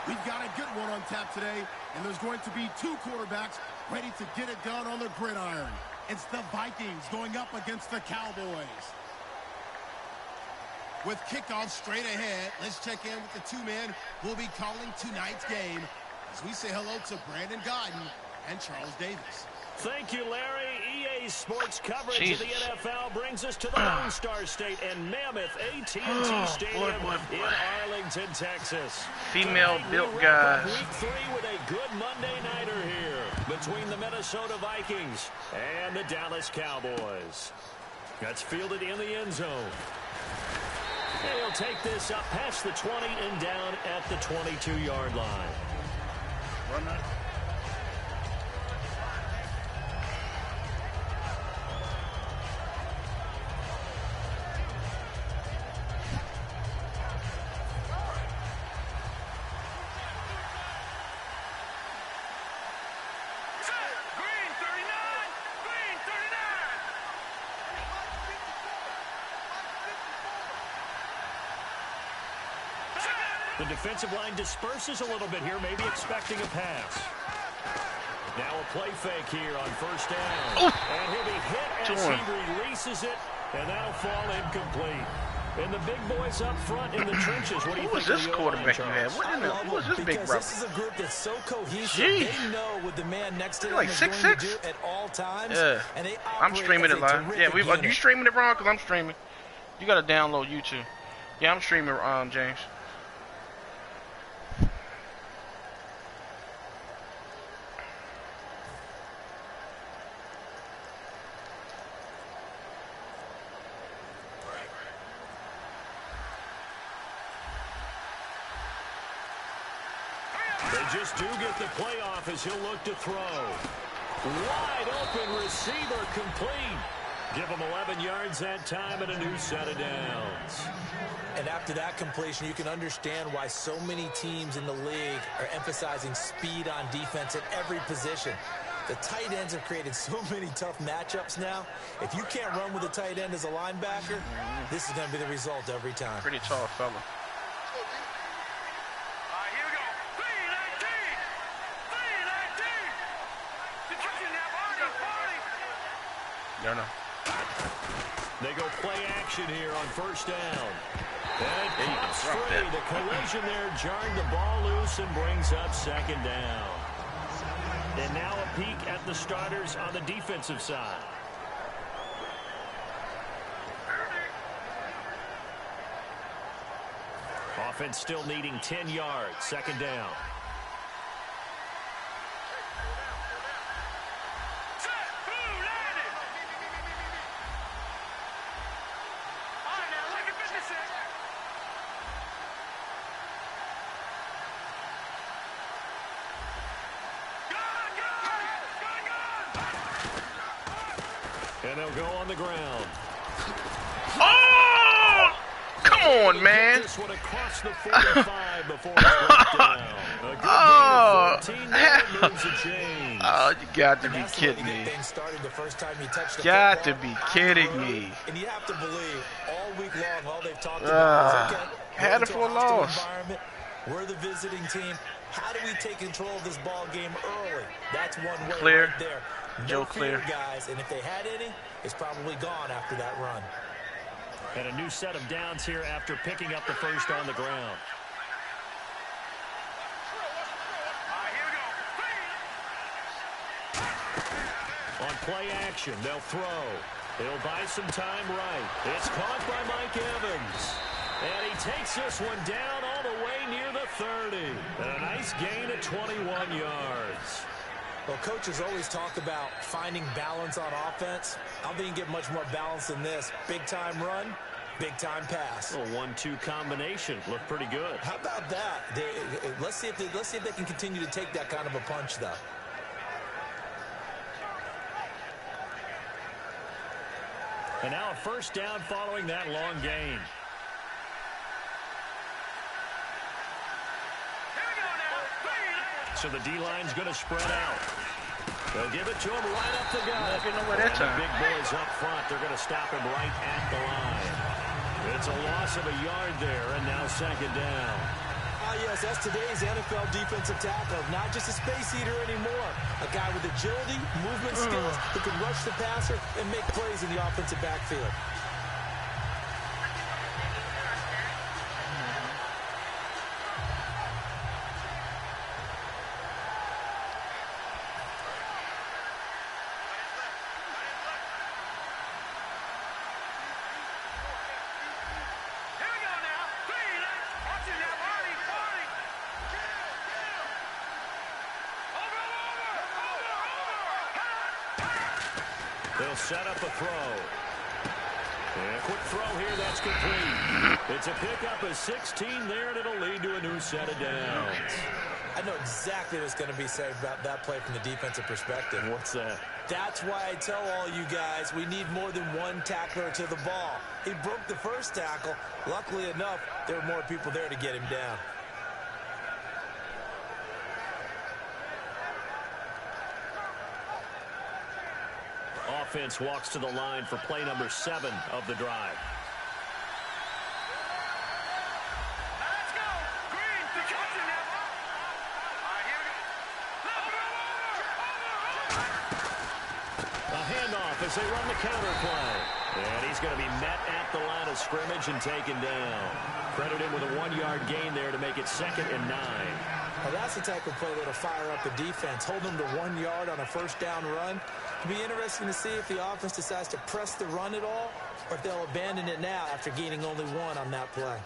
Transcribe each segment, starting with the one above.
We've got a good one on tap today, and there's going to be two quarterbacks ready to get it done on the gridiron. It's the Vikings going up against the Cowboys. With kickoff straight ahead, let's check in with the two men who will be calling tonight's game as we say hello to Brandon Godden and Charles Davis. Thank you, Larry. EA Sports coverage of the NFL brings us to the Lone Star State and Mammoth AT&T Stadium in Arlington, Texas. Female-built guys. Week 3 with a good Monday nighter here between the Minnesota Vikings and the Dallas Cowboys. That's fielded in the end zone. And he'll take this up past the 20 and down at the 22-yard line. Run that. The defensive line disperses a little bit here, maybe expecting a pass. Now a play fake here on first down. And he'll be hit as he releases it, and that'll fall incomplete. And the big boys up front in the trenches. What do you think? Who was this quarterback you had? Who was this big brother? This is a group that's so cohesive. They know what the man next to them like is going to do at all times. Yeah. And they I'm streaming it live. Yeah, you streaming it wrong because I'm streaming. You got to download YouTube. Yeah, I'm streaming, James. They just do get the playoff as he'll look to throw. Wide open receiver complete. Give him 11 yards that time and a new set of downs. And after that completion, you can understand why so many teams in the league are emphasizing speed on defense at every position. The tight ends have created so many tough matchups now. If you can't run with a tight end as a linebacker, this is going to be the result every time. Pretty tall fella. No. They go play action here on first down. And pops free. The collision there jarring the ball loose and brings up second down. And now a peek at the starters on the defensive side. Offense still needing 10 yards. Second down. And they'll go on the ground. Oh! Come on, man. This one across the 45 before it's brought down. A good gain of 14 moves a change. Oh, you got to be kidding me. Got to be kidding me. And you have to believe all week long all they've talked about is, okay, had it for a loss. We're the visiting team. How do we take control of this ball game early? That's one way Clear. right there. Joe Clear, guys, and if they had any, it's probably gone after that run. And a new set of downs here after picking up the first on the ground. On play action, they'll throw. He'll buy some time right. It's caught by Mike Evans. And he takes this one down all the way near the 30. And a nice gain of 21 yards. Well, coaches always talk about finding balance on offense. I don't think you can get much more balance than this. Big-time run, big-time pass. A 1-2 combination. Looked pretty good. How about that? Let's see if they can continue to take that kind of a punch, though. And now a first down following that long gain. So the D-line's going to spread out. They'll give it to him right up the gut. The big boys up front, they're going to stop him right at the line. It's a loss of a yard there, and now second down. yes, that's today's NFL defensive tackle. Not just a space eater anymore. A guy with agility, movement skills, who can rush the passer and make plays in the offensive backfield. They'll set up a throw. And a quick throw here, that's complete. It's a pickup of 16 there, and it'll lead to a new set of downs. I know exactly what's going to be said about that play from the defensive perspective. What's that? That's why I tell all you guys we need more than one tackler to the ball. He broke the first tackle. Luckily enough, there were more people there to get him down. Offense walks to the line for play number 7 of the drive. Let's go! Green, the captain now. All right, here we go. A handoff as they run the counter play. And he's going to be met at the line of scrimmage and taken down. Credit him with a 1-yard gain there to make it 2nd and 9. Well, that's the type of play that'll fire up the defense. Hold them to 1 yard on a first down run. It'll be interesting to see if the offense decides to press the run at all or if they'll abandon it now after gaining only 1 on that play.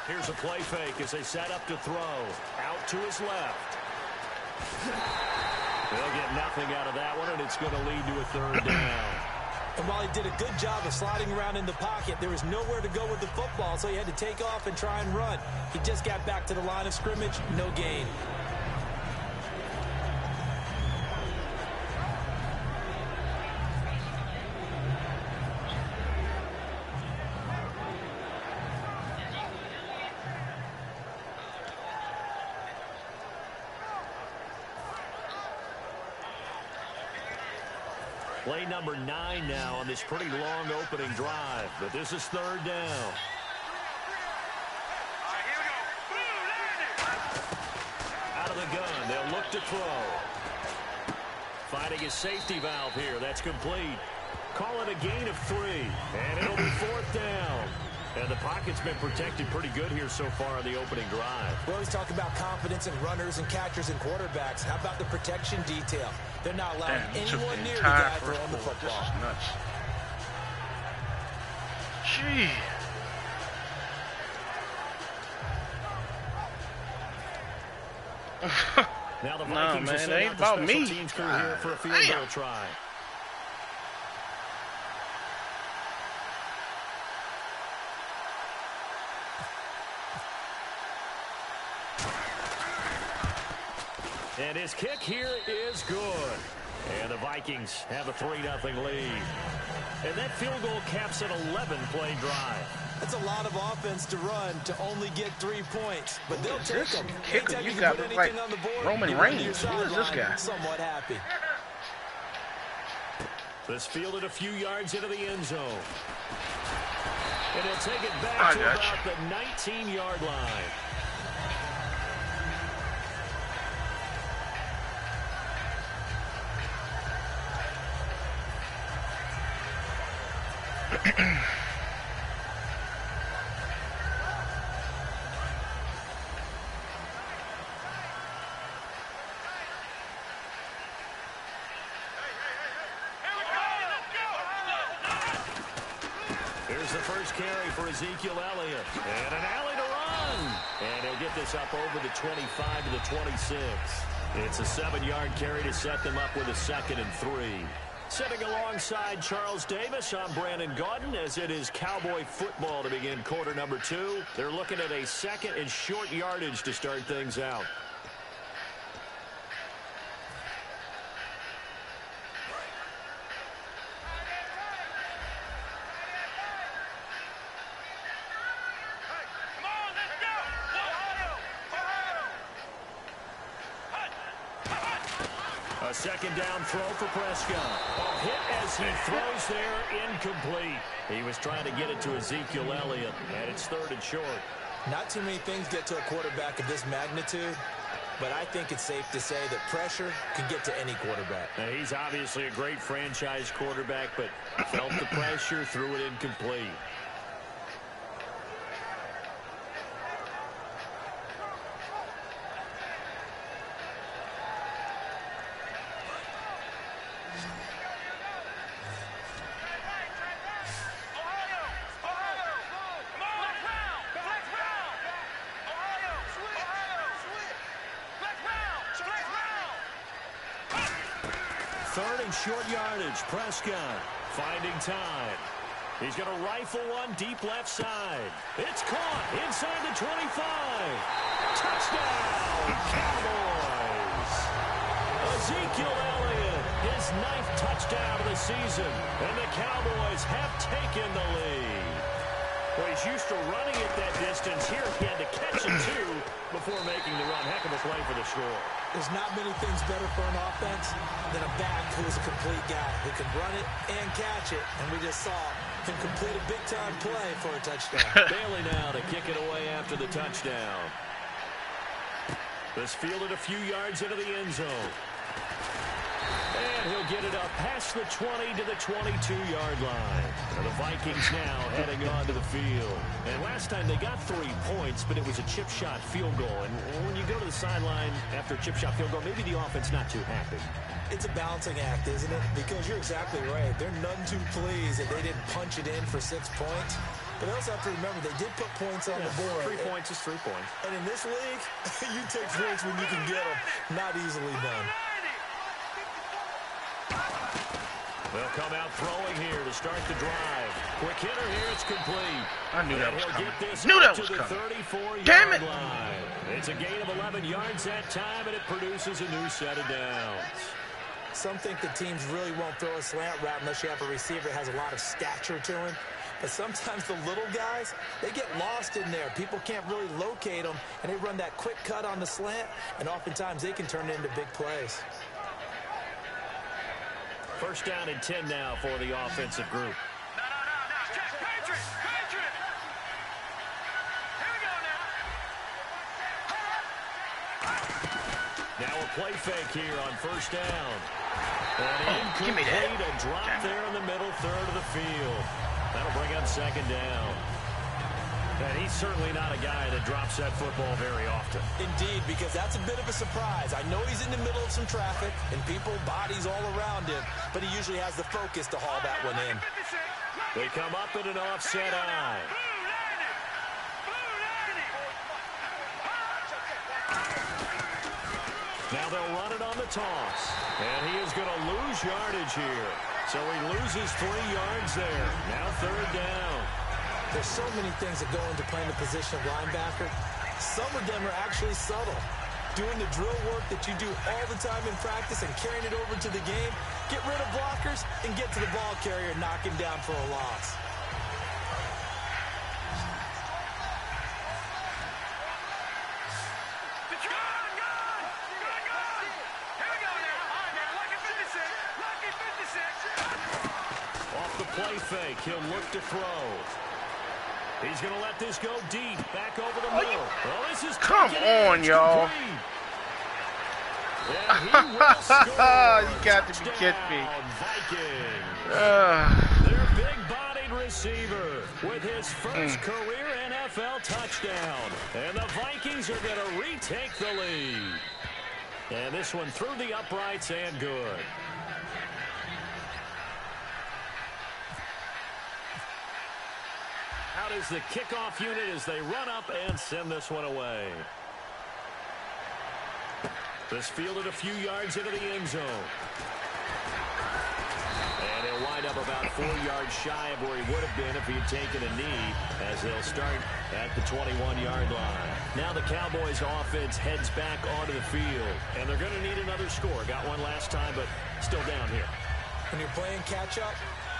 Here's a play fake as they set up to throw. Out to his left. They'll get nothing out of that one, and it's going to lead to a 3rd down. And while he did a good job of sliding around in the pocket, there was nowhere to go with the football, so he had to take off and try and run. He just got back to the line of scrimmage, no gain. Play number 9 now on this pretty long opening drive, but this is 3rd down. All right, here we go. Out of the gun, they'll look to throw. Finding his safety valve here, that's complete. Call it a gain of 3, and it'll be 4th down. And the pocket's been protected pretty good here so far on the opening drive. We always talk about confidence in runners and catchers and quarterbacks. How about the protection detail? They're not allowing anyone near the guy throwing the football. This is nuts. Gee. Now the No, Vikings man, will it send ain't out the about special me. teams crew here for a field goal try. And his kick here is good. And the Vikings have a 3-0 lead. And that field goal caps an 11-play drive. That's a lot of offense to run to only get 3 points. But they'll take them. Kicker, Anytime you can got put like anything on the board, Roman you're on your Reigns. Who is this sideline guy? somewhat happy. This fielded a few yards into the end zone. And he'll take it back to about the 19-yard line. Here's the first carry for Ezekiel Elliott. And an alley to run. And he'll get this up over the 25 to the 26. It's a 7-yard carry to set them up with a 2nd and 3. Sitting alongside Charles Davis, I'm Brandon Gaudin, as it is Cowboy football to begin quarter number 2. They're looking at a second and short yardage to start things out. A second down throw for Prescott. A hit as he throws there, incomplete. He was trying to get it to Ezekiel Elliott, and it's third and short. Not too many things get to a quarterback of this magnitude, but I think it's safe to say that pressure can get to any quarterback. Now, he's obviously a great franchise quarterback, but felt the pressure, threw it incomplete. Third and short yardage. Prescott finding time. He's going to rifle one deep left side. It's caught inside the 25. Touchdown, Cowboys. Ezekiel Elliott, his 9th touchdown of the season, and the Cowboys have taken the lead. Well, he's used to running it that distance. Here he had to catch it, too, before making the run. Heck of a play for the score. There's not many things better for an offense than a back who is a complete guy who can run it and catch it. And we just saw him complete a big-time play for a touchdown. Bailey now to kick it away after the touchdown. This fielded a few yards into the end zone. And he'll get it up past the 20 to the 22-yard line. And the Vikings now heading onto the field. And last time they got 3 points, but it was a chip shot field goal. And when you go to the sideline after a chip shot field goal, maybe the offense not too happy. It's a balancing act, isn't it? Because you're exactly right. They're none too pleased that they didn't punch it in for 6 points. But they also have to remember they did put points on the board. 3 points is 3 points. And in this league, you take points when you can get them. Not easily done. They'll come out throwing here to start the drive. Quick hitter here, it's complete. I knew that was coming. Knew that was coming. 34-yard Damn it! line. It's a gain of 11 yards that time, and it produces a new set of downs. Some think the teams really won't throw a slant route unless you have a receiver that has a lot of stature to him. But sometimes the little guys, they get lost in there. People can't really locate them, and they run that quick cut on the slant, and oftentimes they can turn it into big plays. First down and 10 now for the offensive group. Patriot! Here we go now. Now a play fake here on first down. And give me that. A drop there in the middle third of the field. That'll bring up second down. And he's certainly not a guy that drops that football very often. Indeed, because that's a bit of a surprise. I know he's in the middle of some traffic and people, bodies all around him, but he usually has the focus to haul that one in. They come up in an offset eye. Now they'll run it on the toss. And he is going to lose yardage here. So he loses 3 yards there. Now third down. There's so many things that go into playing the position of linebacker. Some of them are actually subtle. Doing the drill work that you do all the time in practice and carrying it over to the game. Get rid of blockers and get to the ball carrier and knock him down for a loss. Off the play fake, he'll look to throw. He's going to let this go deep, back over the middle. Well, this is come on, y'all. You got to be kidding me. Their big-bodied receiver with his first career NFL touchdown. And the Vikings are going to retake the lead. And this one through the uprights and good. Out is the kickoff unit as they run up and send this one away. This fielded a few yards into the end zone. up about 4 yards shy of where he would have been if he had taken a knee, as they'll start at the 21-yard line. Now the Cowboys offense heads back onto the field, and they're going to need another score. Got one last time, but still down here. When you're playing catch-up,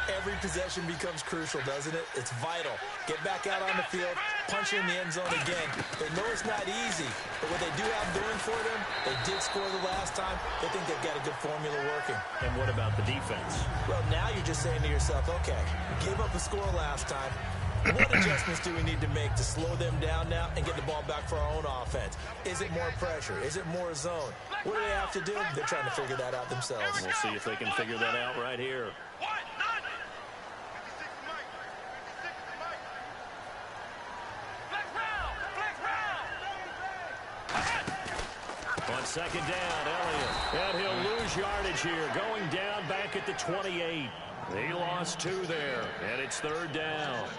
every possession becomes crucial, doesn't it? It's vital. Get back out on the field, punch in the end zone again. They know it's not easy, but what they do have going for them, they did score the last time. They think they've got a good formula working. And what about the defense? Well, now you're just saying to yourself, okay, gave up a score last time. What adjustments do we need to make to slow them down now and get the ball back for our own offense? Is it more pressure? Is it more zone? What do they have to do? They're trying to figure that out themselves. We'll see if they can figure that out right here. On second down, Elliott. And he'll lose yardage here. Going down back at the 28. He lost 2 there, and it's 3rd down.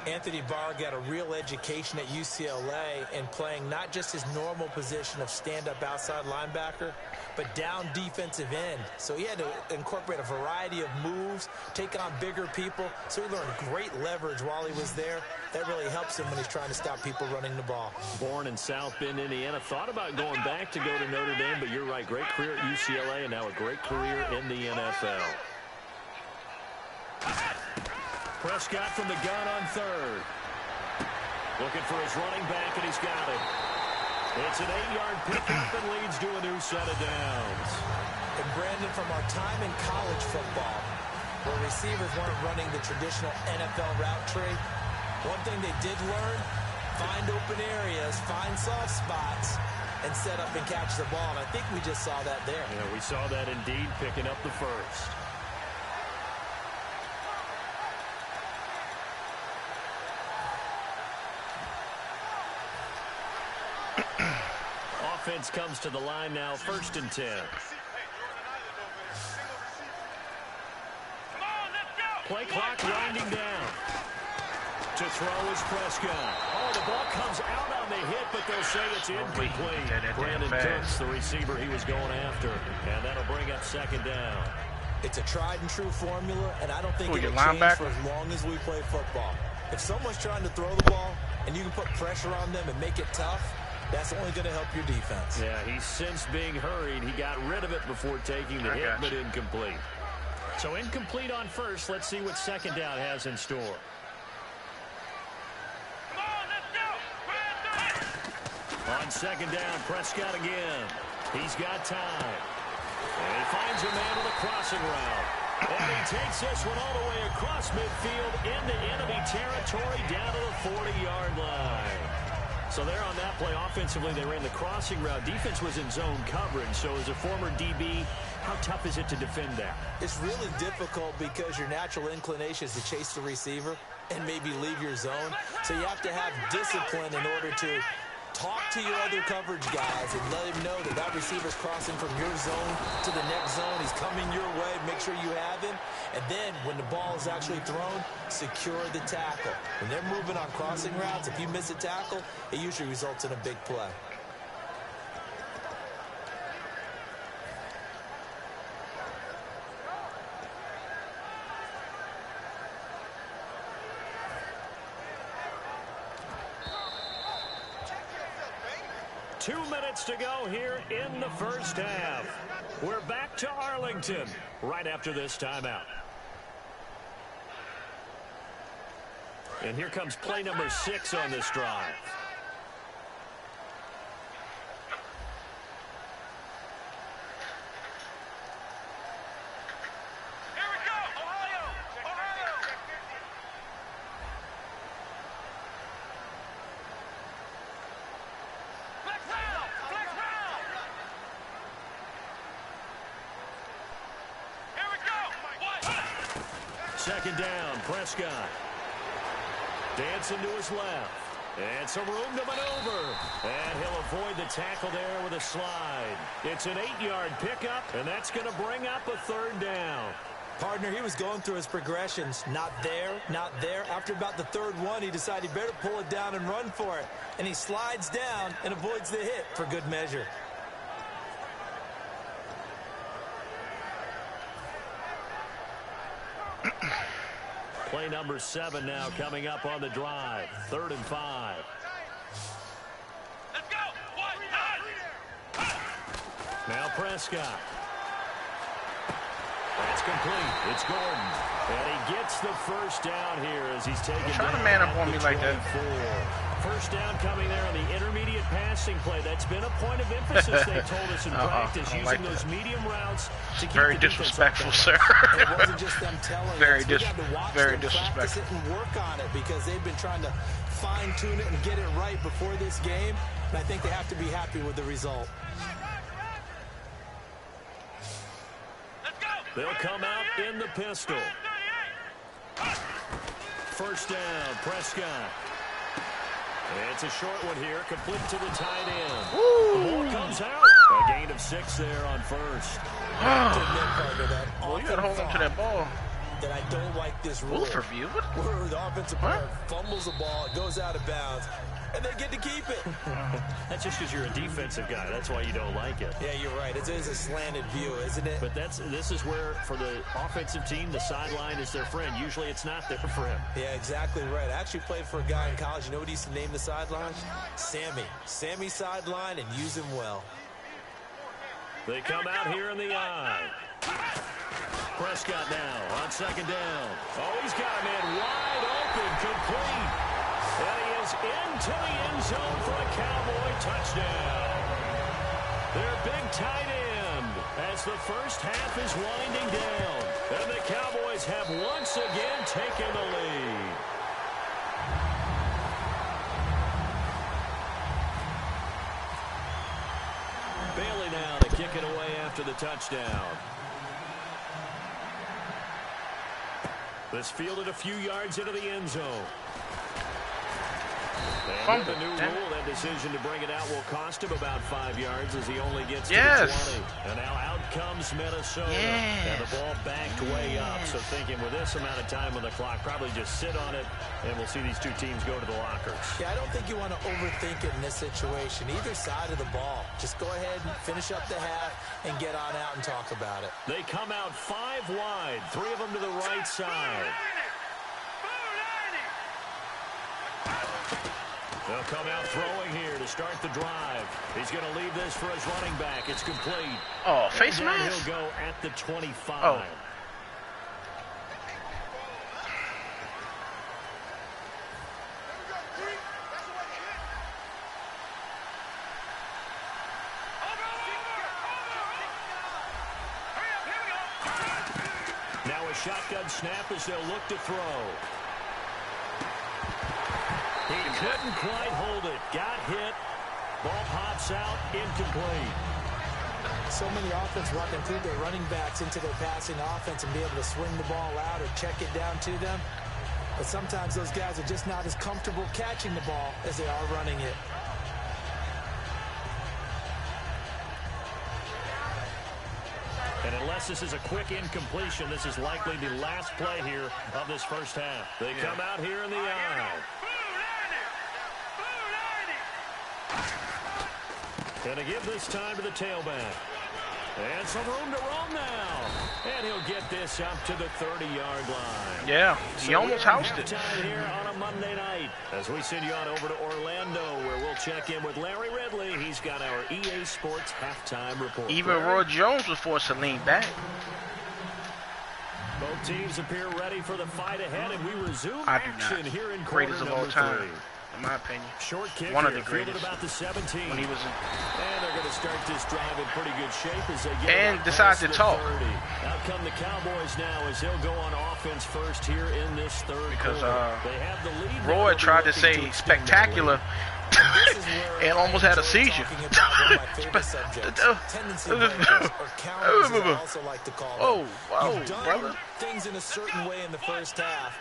Anthony Barr got a real education at UCLA in playing not just his normal position of stand-up outside linebacker, but down defensive end. So he had to incorporate a variety of moves, take on bigger people. So he learned great leverage while he was there. That really helps him when he's trying to stop people running the ball. Born in South Bend, Indiana. Thought about going back to go to Notre Dame, but you're right. Great career at UCLA and now a great career in the NFL. Prescott from the gun on 3rd. Looking for his running back, and he's got it. It's an 8-yard pickup and leads to a new set of downs. And Brandon, from our time in college football, where receivers weren't running the traditional NFL route tree, one thing they did learn, find open areas, find soft spots, and set up and catch the ball. And I think we just saw that there. Yeah, we saw that indeed, picking up the first. Offense comes to the line now, 1st and 10. Play clock winding down. To throw is Prescott. Oh, the ball comes out on the hit, but they'll say it's incomplete. Brandon Cooks, the receiver he was going after, and that'll bring up 2nd down. It's a tried and true formula, and I don't think it'll change for as long as we play football. If someone's trying to throw the ball, and you can put pressure on them and make it tough, that's only going to help your defense. Yeah, he's sensed being hurried. He got rid of it before taking the hit, but incomplete. So incomplete on 1st. Let's see what 2nd down has in store. On 2nd down, Prescott again. He's got time. And he finds a man with a crossing route. And he takes this one all the way across midfield into enemy territory down to the 40-yard line. So there on that play, offensively, they ran the crossing route. Defense was in zone coverage. So as a former DB, how tough is it to defend that? It's really difficult because your natural inclination is to chase the receiver and maybe leave your zone. So you have to have discipline in order to talk to your other coverage guys and let him know that that receiver's crossing from your zone to the next zone. He's coming your way. Make sure you have him. And then when the ball is actually thrown, secure the tackle. When they're moving on crossing routes, if you miss a tackle, it usually results in a big play. Two minutes to go here in the first half. We're back to Arlington right after this timeout. And here comes play number 6 on this drive. Second down, Prescott. Dancing to his left. And some room to maneuver. And he'll avoid the tackle there with a slide. It's an 8-yard pickup, and that's going to bring up a 3rd down. Partner, he was going through his progressions. Not there, not there. After about the 3rd one, he decided he better pull it down and run for it. And he slides down and avoids the hit for good measure. Play number 7 now coming up on the drive. 3rd and 5. Let's go. Now Prescott. That's complete. It's Gordon. And he gets the first down here as he's taken down. Trying to man up on me like that. First down coming there on the intermediate passing play. That's been a point of emphasis, they told us in practice, using like those medium routes to keep very the disrespectful, sir. It wasn't just them telling very us. We had to watch very them practice disrespectful. it and work on it because they've been trying to fine-tune it and get it right before this game. And I think they have to be happy with the result. They'll come out in the pistol. First down, Prescott. It's a short one here, complete to the tight end. The ball comes out. A gain of 6 there on first. Well, you gotta hold on to that ball. That I don't like this rule. Review? Where the offensive player fumbles the ball, it goes out of bounds, and they get to keep it. That's just because you're a defensive guy. That's why you don't like it. Yeah, you're right. It is a slanted view, isn't it? But this is where, for the offensive team, the sideline is their friend. Usually it's not there for him. Yeah, exactly right. I actually played for a guy in college. You know what he used to name the sideline? Sammy. Sammy sideline, and use him well. They come out here in the eye. Prescott now on 2nd down. Oh, he's got a man wide open, complete. And he is into the end zone for a Cowboy touchdown. Their big tight end as the first half is winding down. And the Cowboys have once again taken the lead. Bailey now to kick it away after the touchdown. This fielded a few yards into the end zone. And the new rule, that decision to bring it out will cost him about 5 yards as he only gets to the 20. And now out comes Minnesota. And the ball backed way up. So thinking with this amount of time on the clock, probably just sit on it, and we'll see these two teams go to the lockers. Yeah, I don't think you want to overthink it in this situation. Either side of the ball. Just go ahead and finish up the half and get on out and talk about it. They come out 5 wide, 3 of them to the right side. They'll come out throwing here to start the drive. He's going to leave this for his running back. It's complete. Oh, face mask? He'll go at the 25. Oh. Now a shotgun snap as they'll look to throw. He couldn't quite hold it. Got hit. Ball pops out. Incomplete. So many offenses want to include their running backs into their passing offense and be able to swing the ball out or check it down to them. But sometimes those guys are just not as comfortable catching the ball as they are running it. And unless this is a quick incompletion, this is likely the last play here of this first half. They come out here in the eye. Gonna give this time to the tailback. And some room to roam now. And he'll get this up to the 30-yard line. Yeah, he almost housed it. Here on a Monday night as we send you on over to Orlando, where we'll check in with Larry Ridley. He's got our EA Sports halftime report. Even Roy Jones was forced to lean back. Both teams appear ready for the fight ahead, and we resume I do action not. here in Greatest quarter of all number time. 3. In my opinion. Short kick One of here, the fielded greatest. about the 17. When he was in. And they're going to start this drive in pretty good shape as they get And decide to talk. 30. Out come the Cowboys now as they'll go on offense first here in this third Because quarter. They have the lead. Roy tried to say spectacular and almost had a seizure. Oh, wow, brother. Things in a certain way in the first half,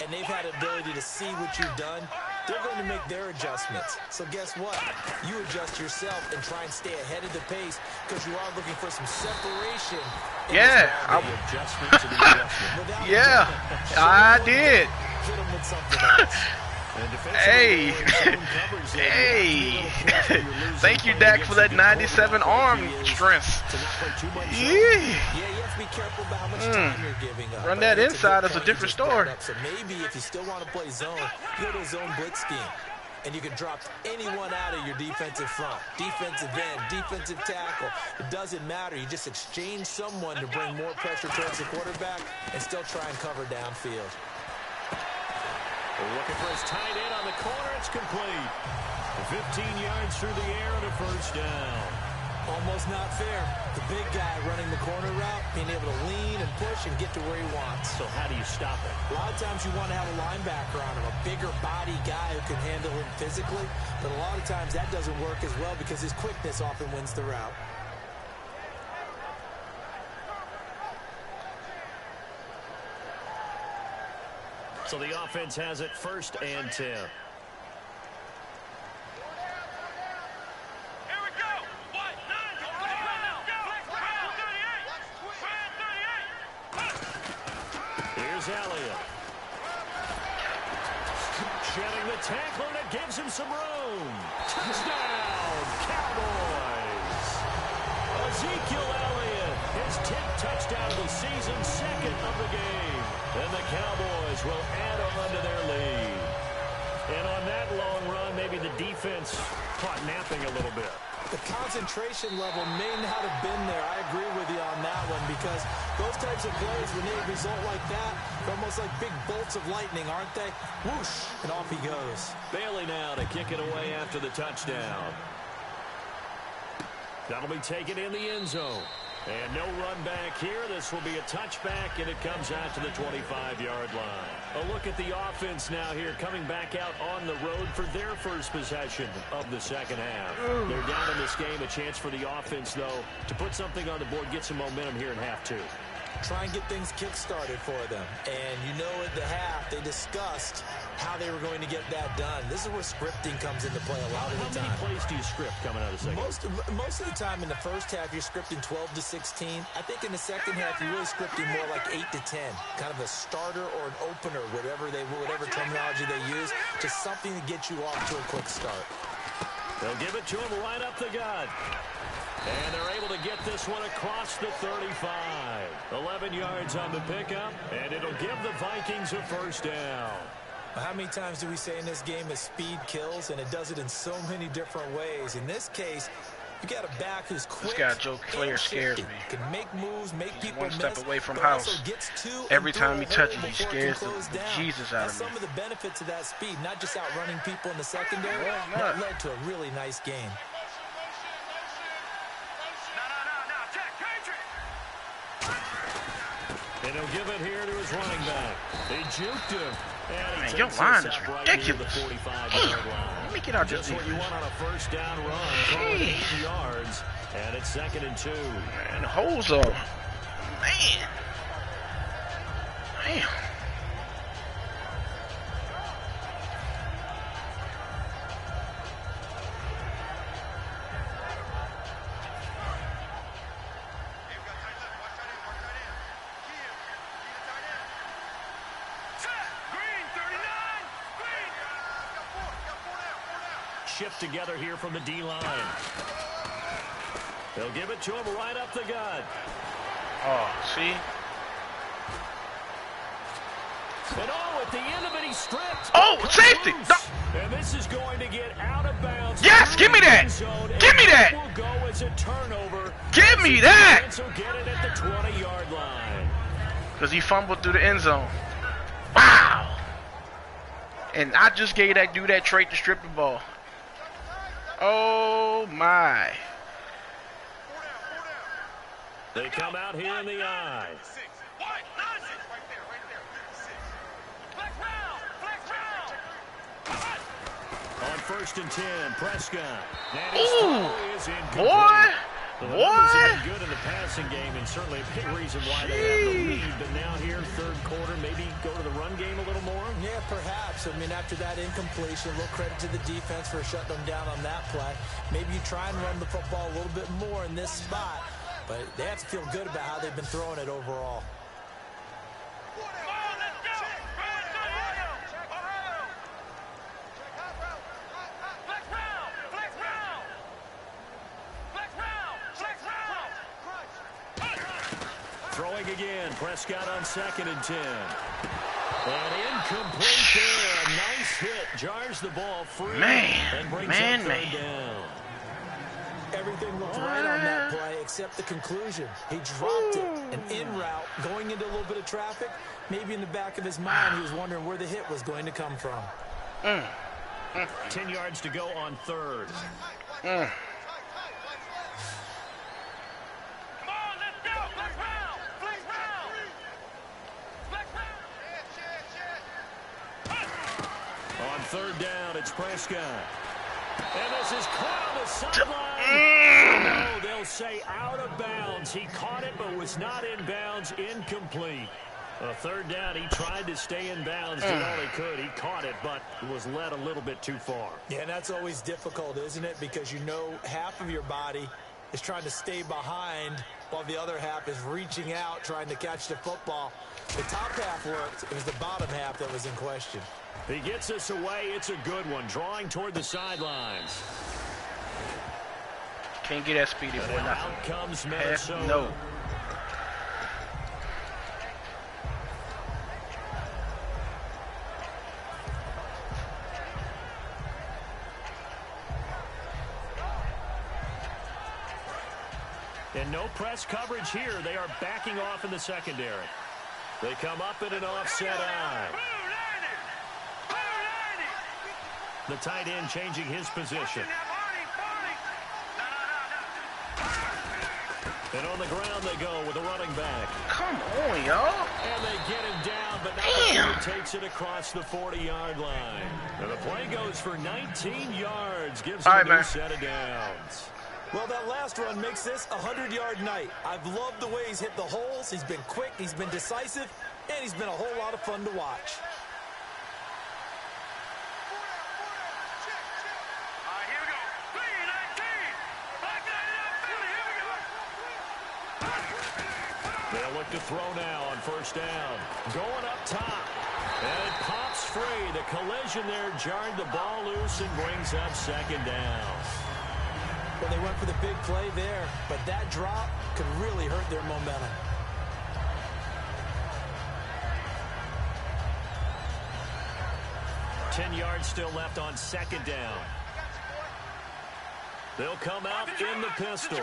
and they've had ability to see what you've done. They're going to make their adjustments. So guess what? You adjust yourself and try and stay ahead of the pace because you are looking for some separation. Yeah, I did. Hit them with something else. Hey, hey, thank you, Dak, for that 97 arm strength. Yeah. Run that inside is a different story. So maybe if you still want to play zone, you go to a zone blitz scheme. And you can drop anyone out of your defensive front, defensive end, defensive tackle. It doesn't matter. You just exchange someone to bring more pressure towards the quarterback and still try and cover downfield. Looking for his tight end on the corner. It's complete. 15 yards through the air and a first down. Almost not fair. The big guy running the corner route, being able to lean and push and get to where he wants. So how do you stop it? A lot of times you want to have a linebacker on him, a bigger body guy who can handle him physically. But a lot of times that doesn't work as well because his quickness often wins the route. So the offense has it 1st and 10. Elliott. Shedding the tackle, and it gives him some room. Touchdown, Cowboys. Ezekiel Elliott, his 10th touchdown of the season, 2nd of the game. And the Cowboys will add on to their lead. And on that long run, maybe the defense caught napping a little bit. The concentration level may not have been there. I agree with you on that one because those types of plays, when they result like that, they're almost like big bolts of lightning, aren't they? Whoosh, and off he goes. Bailey now to kick it away after the touchdown. That'll be taken in the end zone. And no run back here. This will be a touchback, and it comes out to the 25-yard line. A look at the offense now here, coming back out on the road for their first possession of the second half. They're down in this game. A chance for the offense, though, to put something on the board, get some momentum here in half 2. Try and get things kick-started for them. And you know at the half, they discussed how they were going to get that done. This is where scripting comes into play a lot of the time. How many plays do you script coming out of the second? Most of the time in the first half, you're scripting 12 to 16. I think in the second half, you're really scripting more like 8 to 10. Kind of a starter or an opener, whatever terminology they use. Just something to get you off to a quick start. They'll give it to him right up the gut. And they're able to get this one across the 35. 11 yards on the pickup, and it'll give the Vikings a first down. How many times do we say in this game that speed kills, and it does it in so many different ways? In this case, you got a back who's quick. This guy Joe Claire scares me. Can make moves, make He's people one step miss, away from but house. also gets to Every and time he through a touches, hole he before it scares can the close down. Jesus out That's of me. some of the benefits of that speed, not just outrunning people in the secondary. That led to a really nice game. And he'll give it here to his running back. They juked him. Man, your line is ridiculous. Let me get out just what you want on a first down run. 8 yards, and it's 2nd and 2. Man, the holes are. Man. Damn. Shift together here from the D-line. They'll give it to him right up the gut. Oh, see? And at the end of it, he stripped. Oh, safety! No. And this is going to get out of bounds. Yes, give me that! Give me that! Will go as a turnover. Give me that! So get it at the 20-yard line. Because he fumbled through the end zone. Wow! And I just gave that dude that trait to strip the ball. Oh my. They come out here in the eye. On 1st and 10, Prescott. Ooh, boy. The numbers have been good in the passing game, and certainly a big reason why they have the lead. But now here, 3rd quarter, maybe go to the run game a little more? Yeah, perhaps. I mean, after that incompletion, a little credit to the defense for shutting them down on that play. Maybe you try and run the football a little bit more in this spot, but they have to feel good about how they've been throwing it overall. Throwing again. Prescott on 2nd and 10. And incomplete there. Nice hit. Jars the ball free. And brings up 3rd down. Everything looked right on that play except the conclusion. He dropped it. An in route going into a little bit of traffic. Maybe in the back of his mind he was wondering where the hit was going to come from. 10 yards to go on 3rd. On 3rd down, it's Prescott. And this is caught on the sideline. No, they'll say out of bounds. He caught it, but was not in bounds. Incomplete. 3rd down, he tried to stay in bounds, did all he could. He caught it, but was led a little bit too far. Yeah, and that's always difficult, isn't it? Because you know half of your body is trying to stay behind while the other half is reaching out, trying to catch the football. The top half worked. It was the bottom half that was in question. He gets us away. It's a good one. Drawing toward the sidelines. Can't get that speedy boy. Out comes Minnesota. No. And no press coverage here. They are backing off in the secondary. They come up in an offset eye. The tight end changing his position. And on the ground they go with a running back. Come on, y'all. And they get him down, but now he takes it across the 40-yard line. And the play goes for 19 yards. Gives him a new set of downs. Well, that last run makes this a 100-yard night. I've loved the way he's hit the holes. He's been quick, he's been decisive, and he's been a whole lot of fun to watch. Here we go. 3-19. They'll look to throw now on 1st down. Going up top. And it pops free. The collision there jarred the ball loose and brings up 2nd down. Well, they went for the big play there, but that drop could really hurt their momentum. Ten yards still left on 2nd down. They'll come out in the pistol.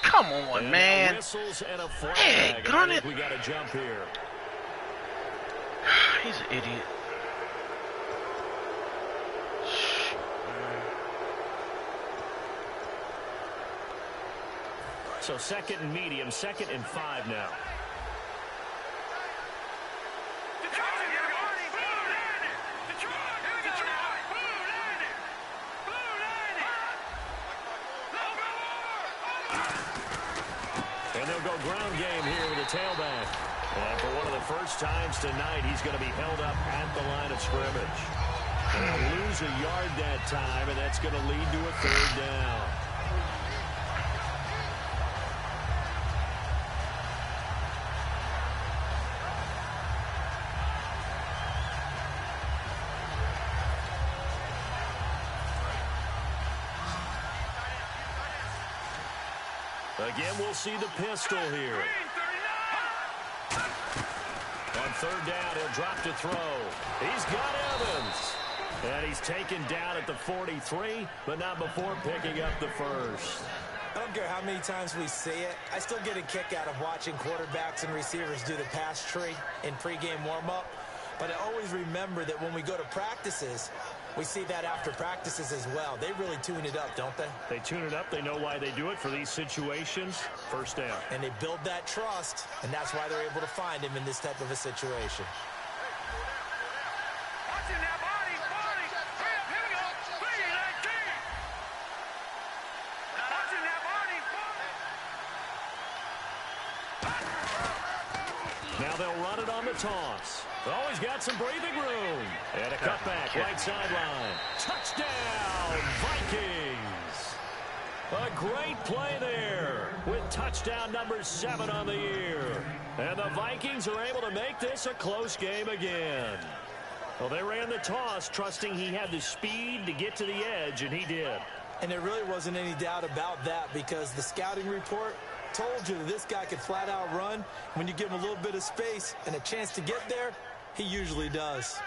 Come on, and man. Whistles and a flag. Hey, gun it. We got to jump here. He's an idiot. So 2nd and medium, 2nd and 5 now. And they'll go ground game here with a tailback. And for one of the first times tonight, he's going to be held up at the line of scrimmage. And they'll lose a yard that time, and that's going to lead to a 3rd down. Again, we'll see the pistol here. On 3rd down, he'll drop to throw. He's got Evans. And he's taken down at the 43, but not before picking up the 1st. I don't care how many times we say it. I still get a kick out of watching quarterbacks and receivers do the pass tree in pregame warm-up. But I always remember that when we go to practices, we see that after practices as well. They really tune it up, don't they? They tune it up. They know why they do it for these situations. 1st down. And they build that trust, and that's why they're able to find him in this type of a situation. Watching that body. Here we go. 3-19. Watching that body. Now they'll run it on the toss. Oh, he's got some breathing room. And a cutback, right sideline. Touchdown, Vikings. A great play there with touchdown number 7 on the year. And the Vikings are able to make this a close game again. Well, they ran the toss, trusting he had the speed to get to the edge, and he did. And there really wasn't any doubt about that because the scouting report told you that this guy could flat out run. When you give him a little bit of space and a chance to get there, he usually does.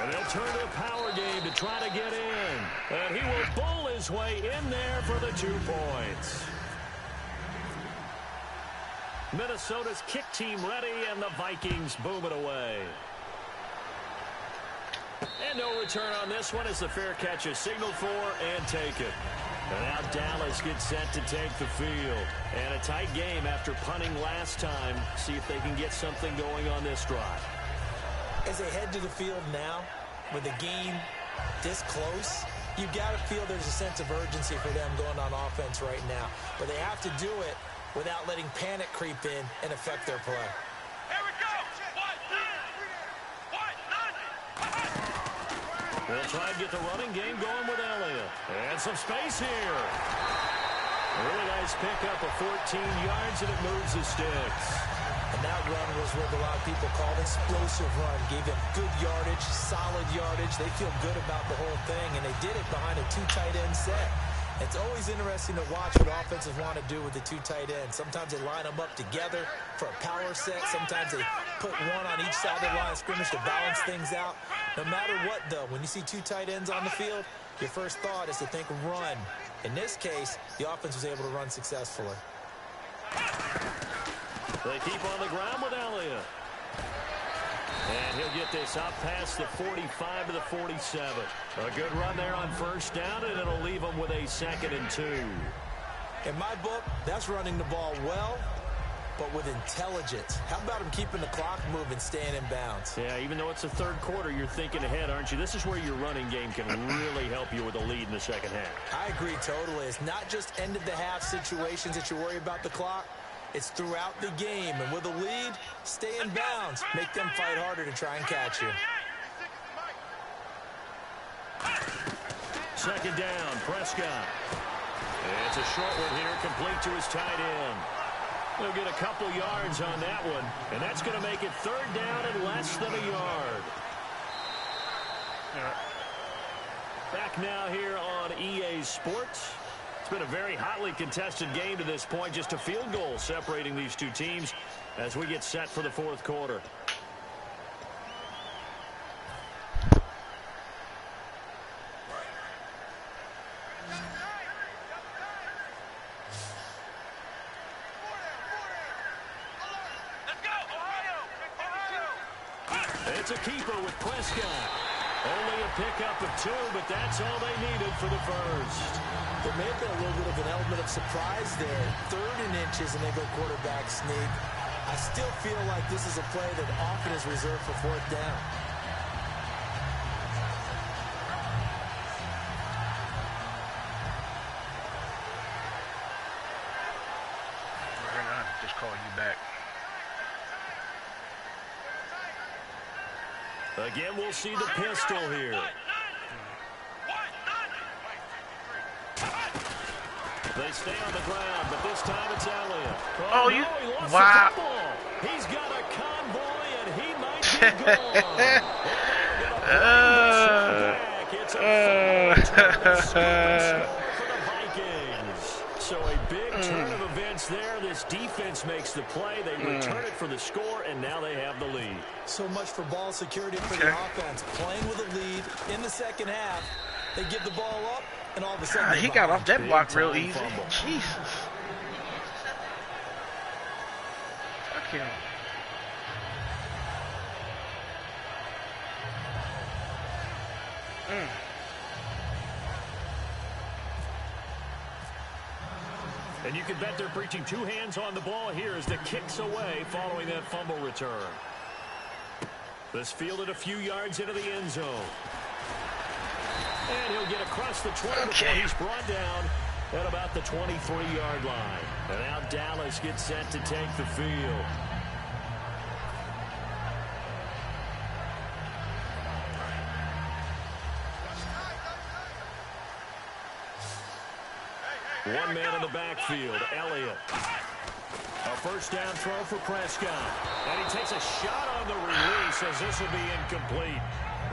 And they'll turn to a power game to try to get in. And he will bull his way in there for the 2 points. Minnesota's kick team ready, and the Vikings boom it away. And no return on this one as the fair catch is signaled for and taken. And now Dallas gets set to take the field. And a tight game after punting last time. See if they can get something going on this drive. As they head to the field now, with the game this close, you've got to feel there's a sense of urgency for them going on offense right now. But they have to do it without letting panic creep in and affect their play. Here we go! They'll try and get the running game going with Elliott. And some space here. A really nice pickup of 14 yards, and it moves the sticks. And that run was what a lot of people call an explosive run. Gave them good yardage, solid yardage. They feel good about the whole thing, and they did it behind a 2 tight end set. It's always interesting to watch what offenses want to do with the 2 tight ends. Sometimes they line them up together for a power set. Sometimes they put one on each side of the line of scrimmage to balance things out. No matter what, though, when you see 2 tight ends on the field, your first thought is to think run. In this case, the offense was able to run successfully. They keep on the ground with Elliott. And he'll get this up past the 45 to the 47. A good run there on first down, and it'll leave them with a 2nd and 2. In my book, that's running the ball well, but with intelligence. How about him keeping the clock moving, staying in bounds? Yeah, even though it's the 3rd quarter, you're thinking ahead, aren't you? This is where your running game can really help you with a lead in the 2nd half. I agree totally. It's not just end-of-the-half situations that you worry about the clock. It's throughout the game, and with a lead, stay in bounds. Make them fight harder to try and catch you. 2nd down, Prescott. It's a short one here, complete to his tight end. They'll get a couple yards on that one, and that's going to make it 3rd down and less than a yard. Back now here on EA Sports. It's been a very hotly contested game to this point. Just a field goal separating these 2 teams as we get set for the 4th quarter. Let's go, Ohio! It's a keeper with Prescott. Only a pickup of 2, but that's all they needed for the first. There may have been a little bit of an element of surprise there. 3rd and inches, and they go quarterback sneak. I still feel like this is a play that often is reserved for 4th down. We're gonna just call you back. Again, we'll see the pistol here. They stay on the ground, but this time it's Elliott. Oh, you... He lost Wow. the football. He's got a convoy, and he might be gone. It's a for the Vikings. So a big turn of events there. This defense makes the play. They return it for the score, and now they have the lead. So much for ball security for the offense. Playing with a lead in the 2nd half. They give the ball up, and all of a sudden He got off that block real Big-time easy. fumble. Jesus. Okay. And you can bet they're preaching 2 hands on the ball here as the kick's away following that fumble return. This fielded a few yards into the end zone. And he'll get across the 20 before he's brought down at about the 23-yard line. And now Dallas gets set to take the field. One man in the backfield, Elliott. A first down throw for Prescott. And he takes a shot on the release as this will be incomplete.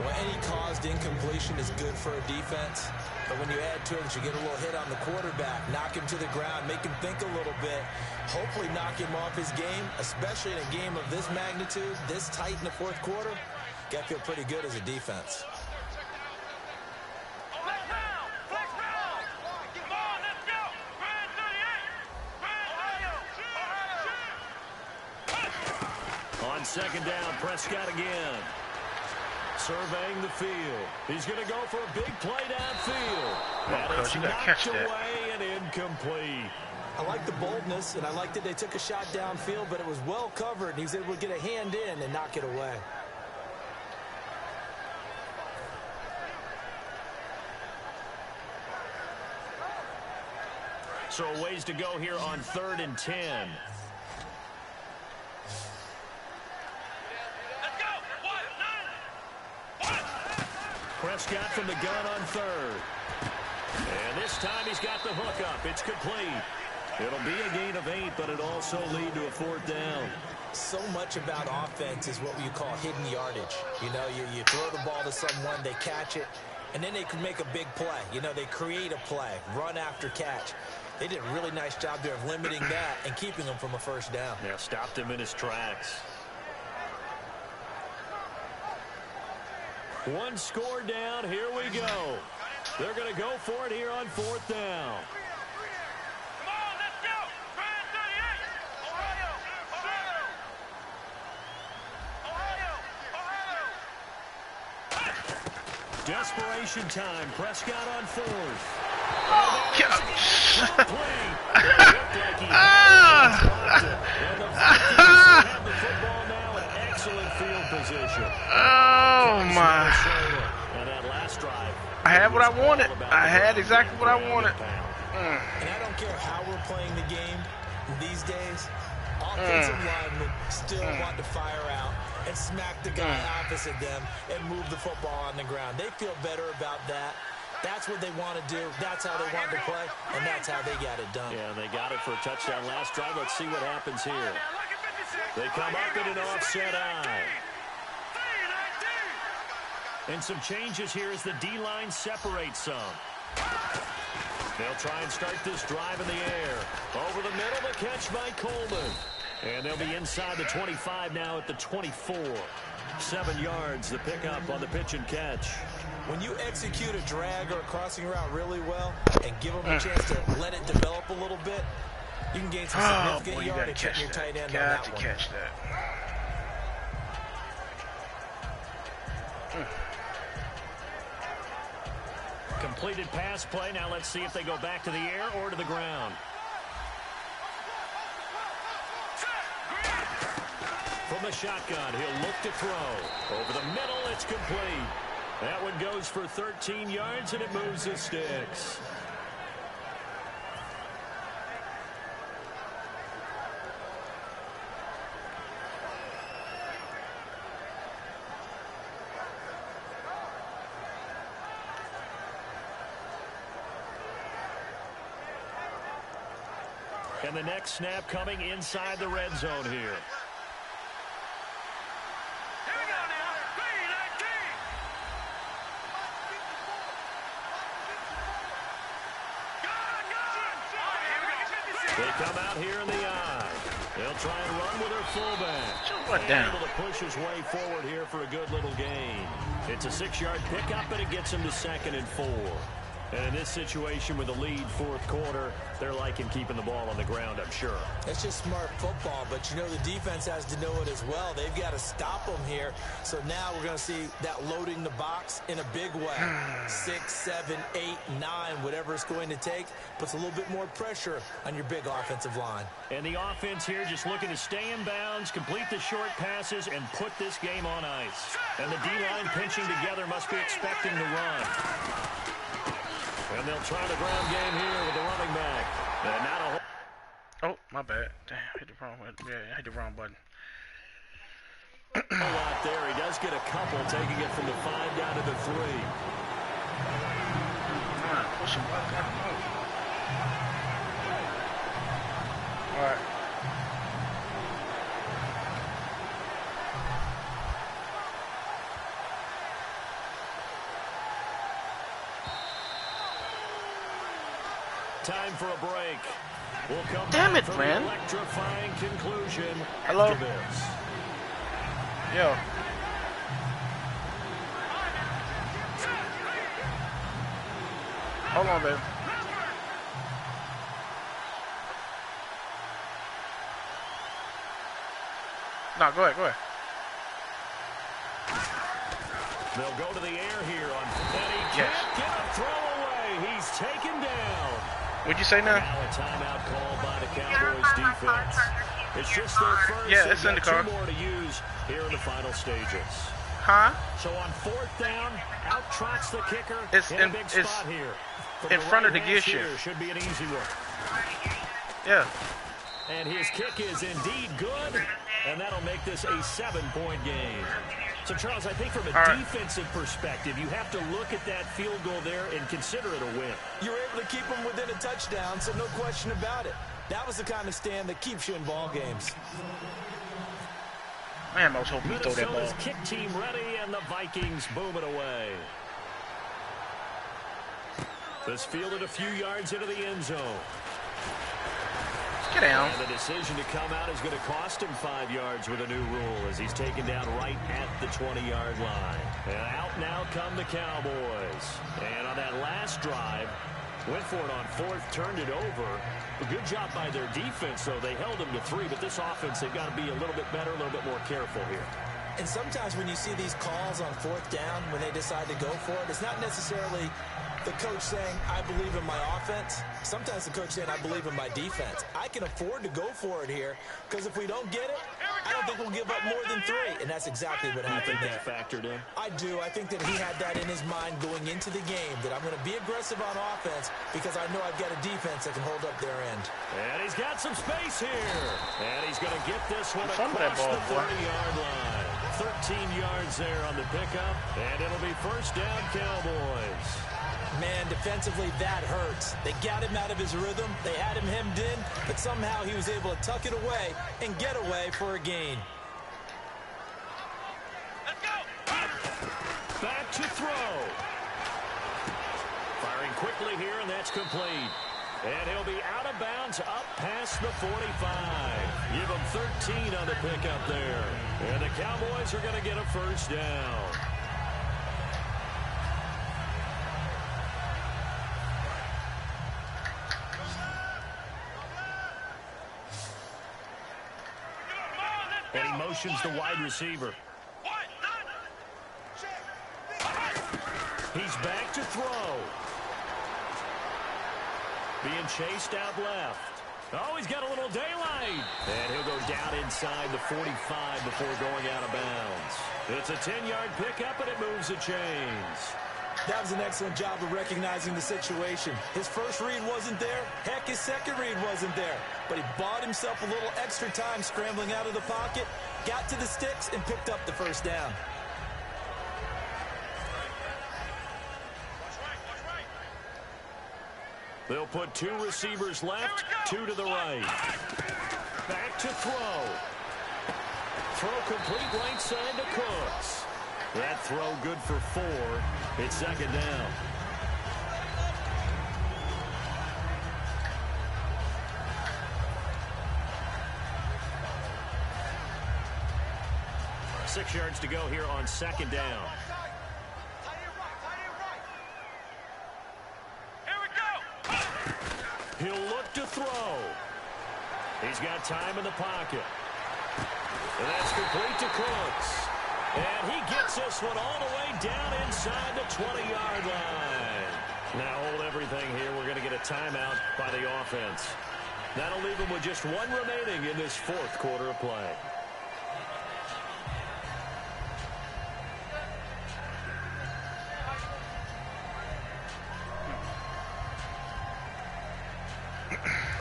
Well, any caused incompletion is good for a defense. But when you add to it, you get a little hit on the quarterback, knock him to the ground, make him think a little bit, hopefully knock him off his game, especially in a game of this magnitude, this tight in the fourth quarter. Got to feel pretty good as a defense. On second down, Prescott again. Surveying the field. He's going to go for a big play downfield. And it's knocked away and incomplete. I like the boldness, and I like that they took a shot downfield, but it was well covered, and he was able to get a hand in and knock it away. So a ways to go here on 3rd and 10. Prescott from the gun on 3rd. And this time he's got the hook up. It's complete. It'll be a gain of 8, but it'll also lead to a 4th down. So much about offense is what you call hidden yardage. You know, you throw the ball to someone, they catch it, and then they can make a big play. You know, they create a play, run after catch. They did a really nice job there of limiting that and keeping him from a first down. Yeah, stopped him in his tracks. One score down. Here we go. They're going to go for it here on 4th down. Come on, let's go. Brand 38. Ohio. Desperation time. Prescott on 4th. Oh, oh my. And that last drive, I had what I wanted. I had exactly what I wanted. And I don't care how we're playing the game these days. Offensive linemen still want to fire out and smack the guy opposite them and move the football on the ground. They feel better about that. That's what they want to do. That's how they want to play, and that's how they got it done. Yeah, they got it for a touchdown last drive. Let's see what happens here. They come up in an offset eye. And some changes here as the D-line separates some. They'll try and start this drive in the air. Over the middle, the catch by Coleman. And they'll be inside the 25 now at the 24. 7 yards, the pickup on the pitch and catch. When you execute a drag or a crossing route really well and give them a chance to let it develop a little bit, you can gain some significant yardage in your tight end on that one. Catch that. Completed pass play. Now let's see if they go back to the air or to the ground. From the shotgun, he'll look to throw. Over the middle, it's complete. That one goes for 13 yards, and it moves the sticks. And the next snap coming inside the red zone here. They come out here in the eye. They'll try and run with their fullback. Able to push his way forward here for a good little gain. It's a 6-yard pickup, and it gets him to 2nd and 4. And in this situation with the lead fourth quarter, they're liking keeping the ball on the ground, I'm sure. It's just smart football, but you know the defense has to know it as well. They've got to stop them here. So now we're going to see that loading the box in a big way. 6, 7, 8, 9, whatever it's going to take, puts a little bit more pressure on your big offensive line. And the offense here just looking to stay in bounds, complete the short passes, and put this game on ice. And the D-line pinching together must be expecting to run. And they'll try the ground game here with the running back. And now oh, my bad. Damn, hit the wrong one. Yeah, I hit the wrong button. a lot there. He does get a couple, taking it from the 5 down to the 3. Push him back. All right. Time for a break. We'll come Damn back it, for man. the electrifying conclusion Hello? after this. Yo. Hold on, baby. No, go ahead, go ahead. They'll go to the air here on, and he Yes. can't get a throw away. He's taken down. What'd you say now? Now a timeout called by the Cowboys defense. It's just their first. Yeah, They've it's in the got car. two more to use here in the final stages. Huh? So on fourth down, out trots the kicker. It's in a in- big it's spot here. From in front of the right gear hash here, shift. should be an easy one. Yeah. And his kick is indeed good, and that'll make this a 7-point game. So, Charles, I think from a defensive perspective, you have to look at that field goal there and consider it a win. You were able to keep them within a touchdown, so no question about it. That was the kind of stand that keeps you in ball games. Man, I was hoping you throw that Minnesota's ball. kick team ready, and the Vikings boom it away. This fielded a few yards into the end zone. Get down. And the decision to come out is going to cost him 5 yards with a new rule as he's taken down right at the 20-yard line. And out now come the Cowboys. And on that last drive, went for it on fourth, turned it over. A good job by their defense, though. They held them to 3, but this offense, they've got to be a little bit better, a little bit more careful here. And sometimes when you see these calls on fourth down, when they decide to go for it, it's not necessarily the coach saying, I believe in my offense. Sometimes the coach saying, I believe in my defense. I can afford to go for it here because if we don't get it, I don't think we'll give up more than 3. And that's exactly what happened there. That factored in? I do. I think that he had that in his mind going into the game, that I'm going to be aggressive on offense because I know I've got a defense that can hold up their end. And he's got some space here. And he's going to get this one Some of that across ball, the boy. 30-yard line. 13 yards there on the pickup, and it'll be first down Cowboys. Man, defensively, that hurts. They got him out of his rhythm. They had him hemmed in, but somehow he was able to tuck it away and get away for a gain. Let's go. Back to throw. Firing quickly here, and that's complete. And he'll be out of bounds up past the 45. Give him 13 on the pickup there. And the Cowboys are going to get a first down. And he motions the wide receiver. He's back to throw. Being chased out left. Oh, he's got a little daylight. And he'll go down inside the 45 before going out of bounds. It's a 10-yard pickup, and it moves the chains. That was an excellent job of recognizing the situation. His first read wasn't there. Heck, his second read wasn't there. But he bought himself a little extra time scrambling out of the pocket, got to the sticks, and picked up the first down. They'll put 2 receivers left, 2 to the right. Back to throw. Throw complete right side to Cooks. That throw good for 4. It's second down. Six yards to go here on second down. He'll look to throw. He's got time in the pocket. And that's complete to Cooks. And he gets this one all the way down inside the 20-yard line. Now hold everything here. We're going to get a timeout by the offense. That'll leave them with just 1 remaining in this fourth quarter of play.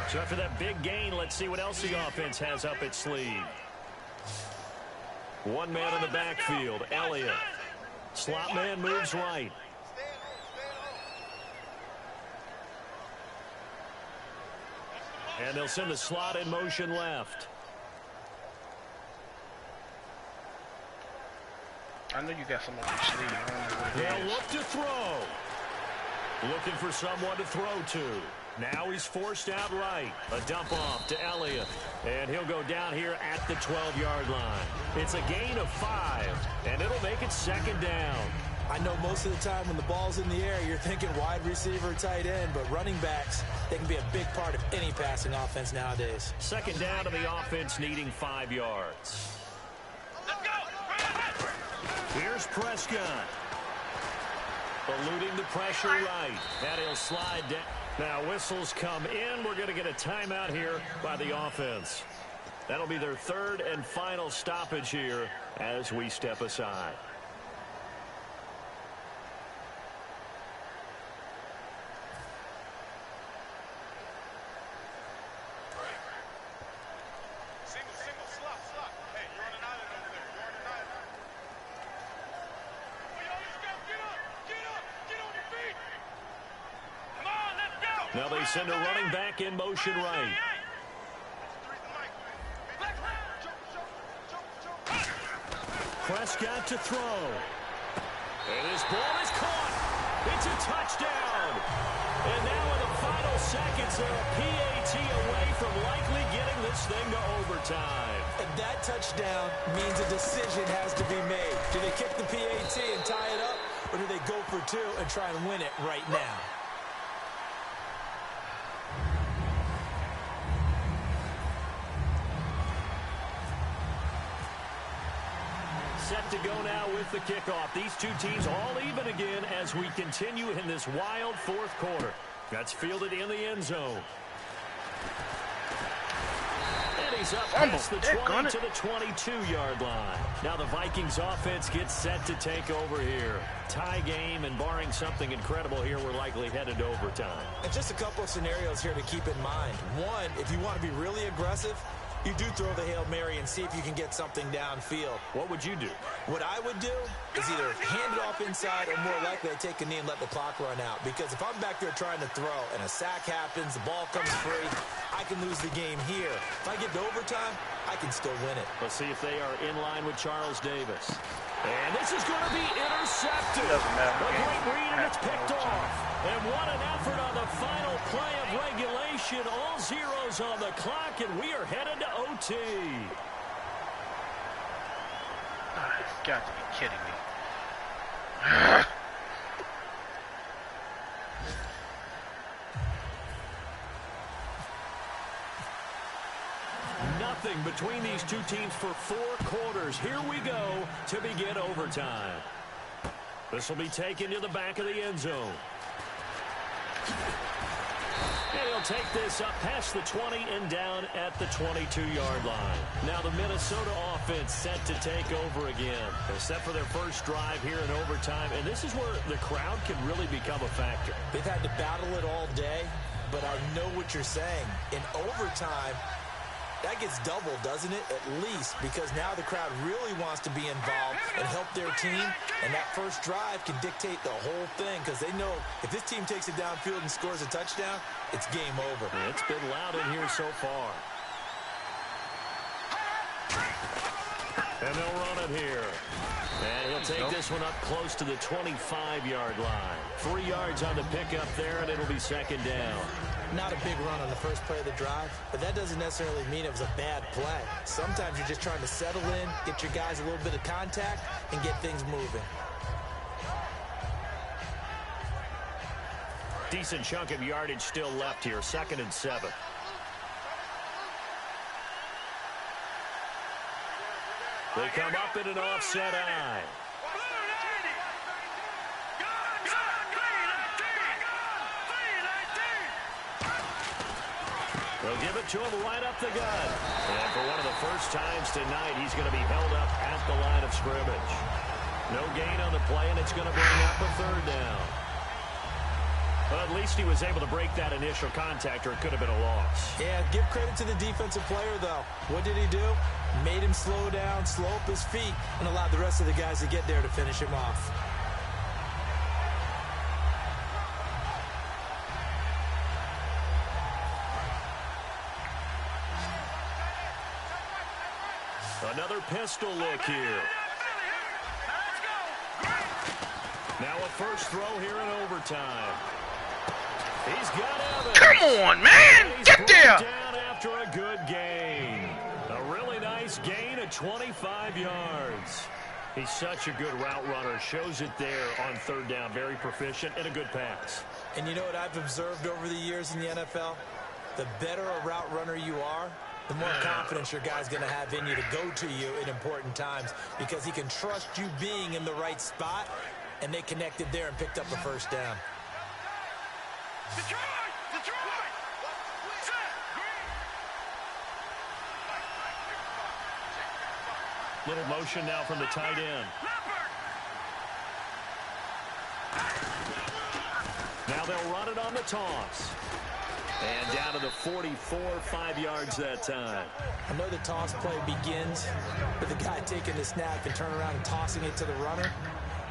So after that big gain, let's see what else the offense has up its sleeve. 1 man in the backfield, Elliott. Slot man moves right. And they'll send the slot in motion left. I know you got some up your sleeve. I don't know what it They'll is. look to throw. Looking for someone to throw to. Now he's forced out right. A dump off to Elliott. And he'll go down here at the 12-yard line. It's a gain of 5, and it'll make it second down. I know most of the time when the ball's in the air, you're thinking wide receiver, tight end, but running backs, they can be a big part of any passing offense nowadays. Second down to the offense needing 5 yards. Let's go. Here's Prescott. Eluding the pressure right. And he'll slide down. Now whistles come in. We're going to get a timeout here by the offense. That'll be their third and final stoppage here as we step aside. Single, slot. Hey, you're on an island over there. You're on an island. Well, yo, let's go. Get on your feet. Come on, let's go. Now they send a running back in motion right. Prescott to throw. And his ball is caught. It's a touchdown. And now in the final seconds, they're a PAT away from likely getting this thing to overtime. And that touchdown means a decision has to be made. Do they kick the PAT and tie it up, or do they go for 2 and try and win it right now? Set to go now with the kickoff. These two teams all even again as we continue in this wild fourth quarter. That's fielded in the end zone. And he's up past the 20 to the 22-yard line. Now the Vikings offense gets set to take over here. Tie game, and barring something incredible here, we're likely headed to overtime. And just a couple of scenarios here to keep in mind. One, if you want to be really aggressive, you do throw the Hail Mary and see if you can get something downfield. What would you do? What I would do is either hand it off inside or more likely I take a knee and let the clock run out. Because if I'm back there trying to throw and a sack happens, the ball comes free, I can lose the game here. If I get to overtime, I can still win it. Let's see if they are in line with Charles Davis. And this is going to be intercepted. Doesn't matter. A great read, and it's picked off. And what an effort on the final play of regulation. All zeros on the clock, and we are headed to OT. You've got to be kidding me. Nothing between these two teams for 4 quarters. Here we go to begin overtime. This will be taken to the back of the end zone. And he'll take this up past the 20 and down at the 22-yard line. Now the Minnesota offense set to take over again. They're set for their first drive here in overtime, and this is where the crowd can really become a factor. They've had to battle it all day, but I know what you're saying. In overtime, that gets doubled, doesn't it? At least, because now the crowd really wants to be involved and help their team, and that first drive can dictate the whole thing because they know if this team takes it downfield and scores a touchdown, it's game over. It's been loud in here so far. And they'll run it here. And he'll take this one up close to the 25-yard line. 3 yards on the pickup there, and it'll be second down. Not a big run on the first play of the drive, but that doesn't necessarily mean it was a bad play. Sometimes you're just trying to settle in, get your guys a little bit of contact, and get things moving. Decent chunk of yardage still left here. 2nd and 7. They come up in an offset eye. They'll give it to him right up the gut. And for one of the first times tonight, he's going to be held up at the line of scrimmage. No gain on the play, and it's going to bring up a 3rd down. But at least he was able to break that initial contact, or it could have been a loss. Yeah, give credit to the defensive player, though. What did he do? Made him slow down, slow up his feet, and allowed the rest of the guys to get there to finish him off. Another pistol look here. Now a first throw here in overtime. He's got Evans. Come on, man. Get there. Down after a good gain. A really nice gain of 25 yards. He's such a good route runner. Shows it there on third down. Very proficient and a good pass. And you know what I've observed over the years in the NFL? The better a route runner you are, the more confidence your guy's going to have in you to go to you in important times because he can trust you being in the right spot, and they connected there and picked up a first down. Detroit! Detroit! Little motion now from the tight end. Now they'll run it on the toss. And down to the 44, 5 yards that time. I know the toss play begins with the guy taking the snap and turning around and tossing it to the runner.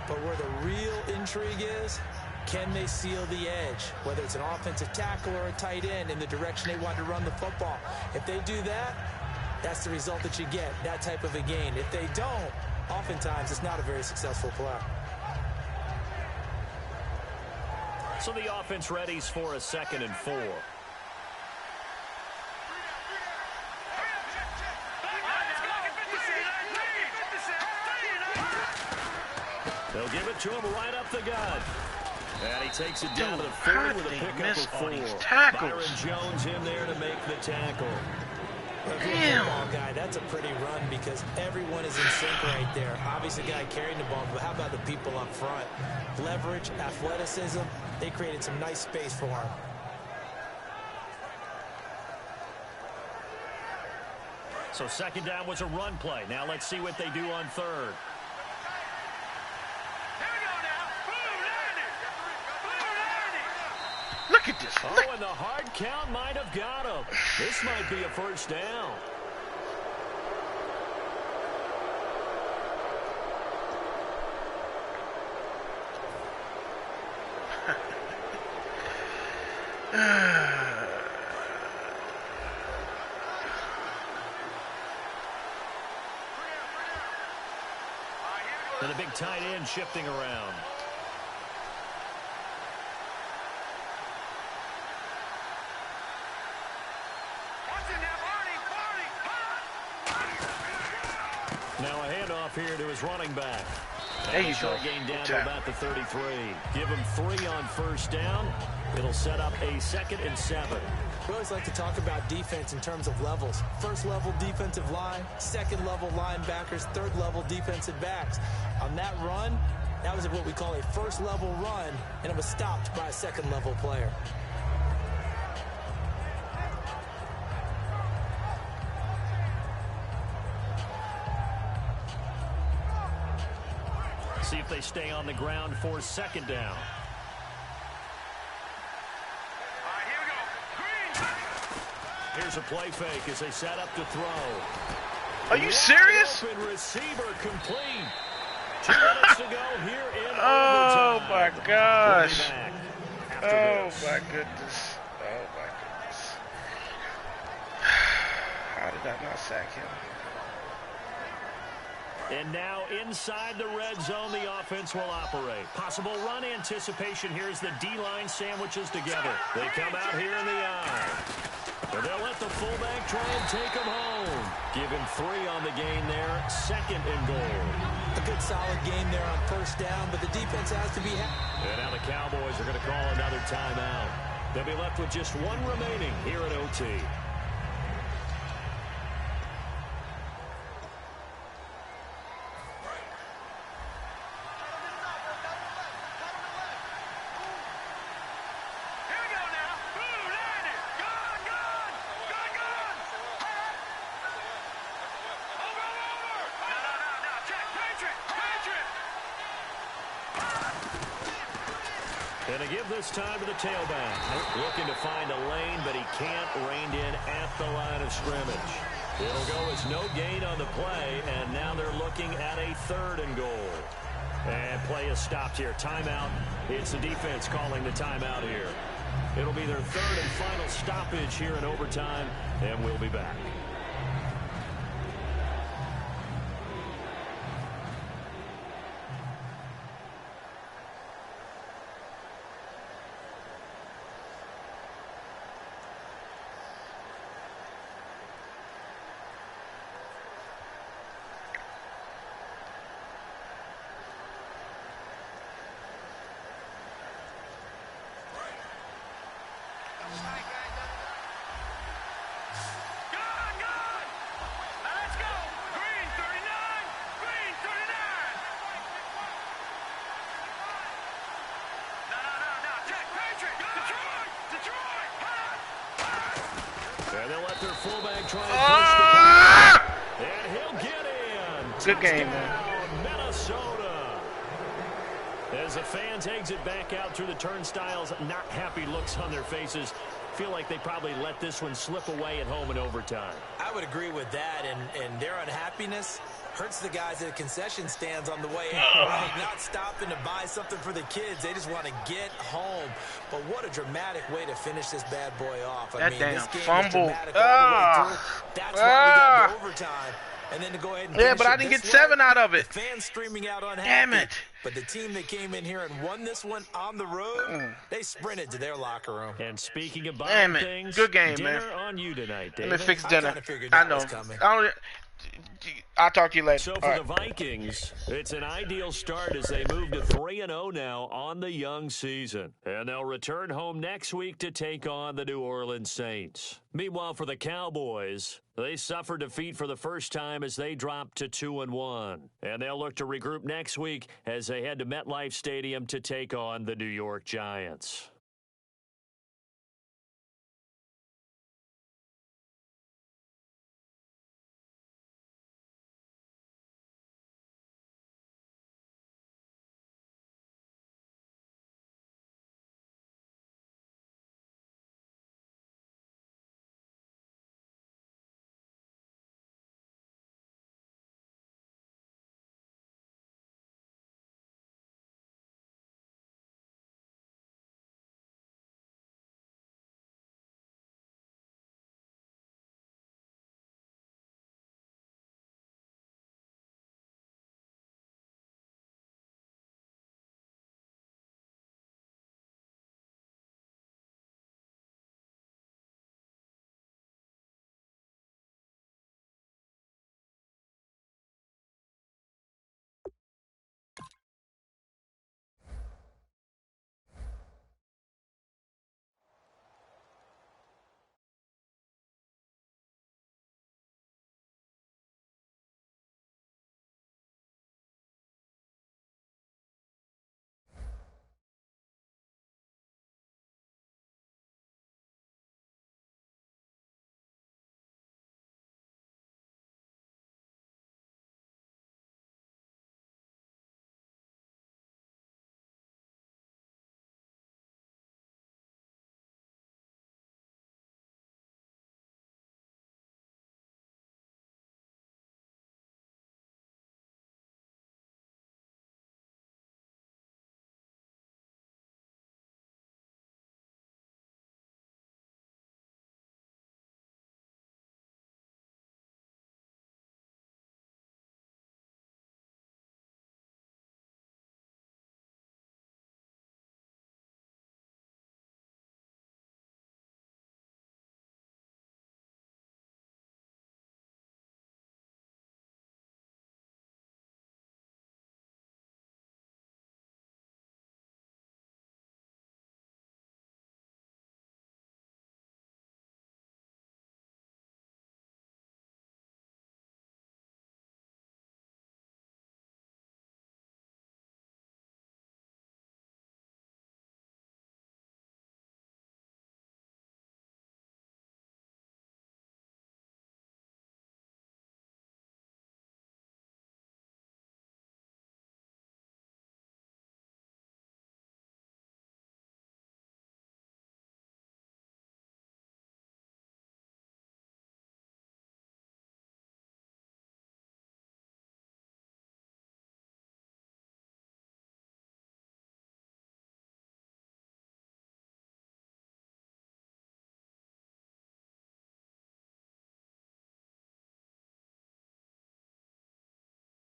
But where the real intrigue is, can they seal the edge? Whether it's an offensive tackle or a tight end in the direction they want to run the football. If they do that, that's the result that you get, that type of a gain. If they don't, oftentimes it's not a very successful play. So the offense readies for a 2nd and 4. They'll give it to him right up the gut. And he takes it down to the 40 with a pickup of 4. Byron Jones in there to make the tackle. Damn. Guy, that's a pretty run because everyone is in sync right there. Obviously, the guy carrying the ball, but how about the people up front? Leverage, athleticism, they created some nice space for him. So 2nd down was a run play. Now let's see what they do on 3rd. Look at this. Oh, and the hard count might have got him. This might be a first down. And a big tight end shifting around. Now a handoff here to his running back. There you go. Gain down to about the 33. Give him 3 on first down. It'll set up a 2nd and 7. We always like to talk about defense in terms of levels. First level defensive line, second level linebackers, third level defensive backs. On that run, that was what we call a first level run, and it was stopped by a second level player. See if they stay on the ground for 2nd down. Here's a play fake as they set up to throw. Are you serious? Open receiver complete. 2 minutes to go here in Oh my gosh. Oh my goodness. Oh my goodness. How did I not sack him? And now inside the red zone, the offense will operate. Possible run anticipation here as the D-line sandwiches together. They come out here in the eye. And they'll let the fullback try and take him home. Give him 3 on the gain there. 2nd and goal. A good solid game there on first down, but the defense has to be... And now the Cowboys are going to call another timeout. They'll be left with just 1 remaining here at OT. And to give this time to the tailback. Looking to find a lane, but he can't rein in at the line of scrimmage. It'll go as no gain on the play, and now they're looking at a 3rd and goal. And play is stopped here. Timeout. It's the defense calling the timeout here. It'll be their 3rd and final stoppage here in overtime, and we'll be back. And they'll let their fullback try and push the and he'll get in. Good game, man. Minnesota. As the fans exit back out through the turnstiles, not happy looks on their faces. Feel like they probably let this one slip away at home in overtime. I would agree with that, and their unhappiness hurts the guys at the concession stands on the way out, right? Not stopping to buy something for the kids. They just want to get home. But what a dramatic way to finish this bad boy off. I mean, damn this game fumble. was dramatic all the way through. That's why we got to overtime. And then to go ahead and yeah, but I didn't get 7 out of it. The fans streaming out unhappy. Damn it. But the team that came in here and won this one on the road, they sprinted to their locker room. And speaking of buying things, good game, dinner man. on you tonight, David. Let me fix dinner. I know. Was coming. I'll talk to you later. So for the Vikings, it's an ideal start as they move to 3-0 now on the young season. And they'll return home next week to take on the New Orleans Saints. Meanwhile, for the Cowboys, they suffered defeat for the first time as they dropped to 2-1. And they'll look to regroup next week as they head to MetLife Stadium to take on the New York Giants.